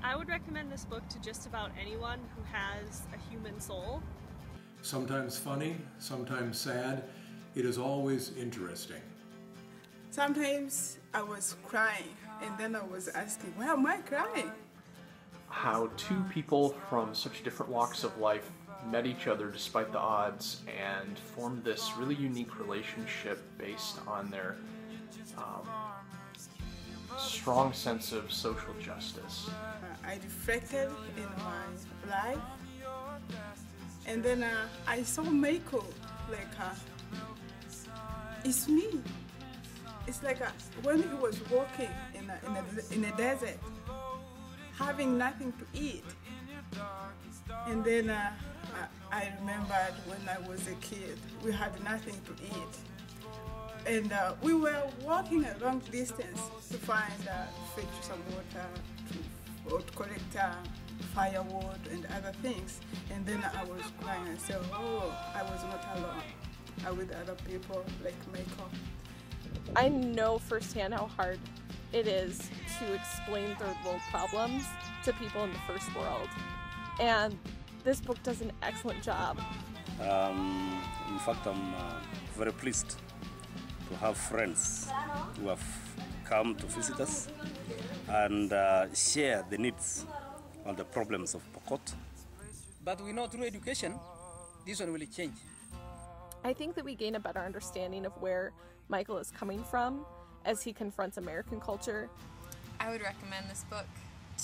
I would recommend this book to just about anyone who has a human soul. Sometimes funny, sometimes sad. It is always interesting. Sometimes I was crying, and then I was asking, why am I crying? How two people from such different walks of life met each other despite the odds and formed this really unique relationship based on their strong sense of social justice. I reflected in my life, and then I saw Michael, like, it's me. It's like when he was walking in a desert, having nothing to eat. And then I remembered when I was a kid, we had nothing to eat. And we were walking a long distance to find, fetch some water, to collect firewood and other things. And then I was crying and said, oh, I was not alone. With other people like Michael. I know firsthand how hard it is to explain third world problems to people in the first world. And this book does an excellent job. In fact, I'm very pleased to have friends who have come to visit us and share the needs and the problems of Pokot. But we know through education, this one will change. I think that we gain a better understanding of where Michael is coming from as he confronts American culture. I would recommend this book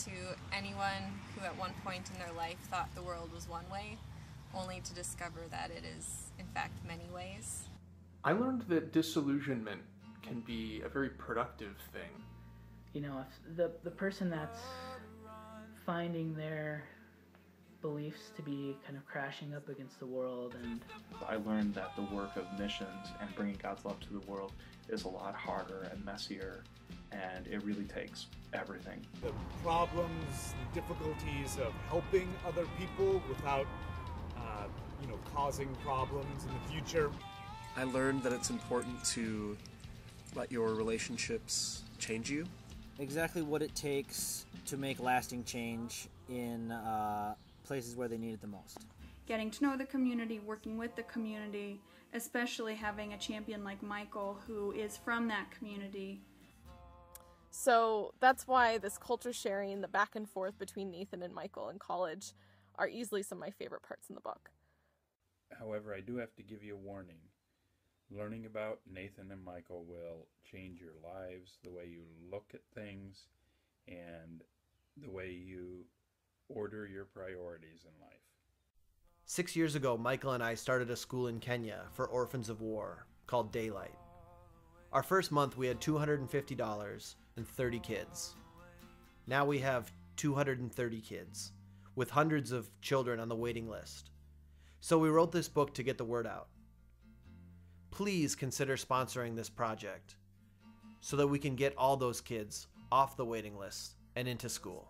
to anyone who at one point in their life thought the world was one way, only to discover that it is, in fact, many ways. I learned that disillusionment can be a very productive thing. You know, if the person that's finding their beliefs to be kind of crashing up against the world, and I learned that the work of missions and bringing God's love to the world is a lot harder and messier, and it really takes everything. The problems, the difficulties of helping other people without, causing problems in the future. I learned that it's important to let your relationships change you. Exactly what it takes to make lasting change in places where they need it the most. Getting to know the community, working with the community, especially having a champion like Michael who is from that community. So that's why this culture sharing, the back and forth between Nathan and Michael in college are easily some of my favorite parts in the book. However, I do have to give you a warning. Learning about Nathan and Michael will change your lives, the way you look at things, and the way you order your priorities in life. 6 years ago, Michael and I started a school in Kenya for orphans of war called Daylight. Our first month we had $250 and 30 kids. Now we have 230 kids, with hundreds of children on the waiting list. So we wrote this book to get the word out. Please consider sponsoring this project so that we can get all those kids off the waiting list and into school.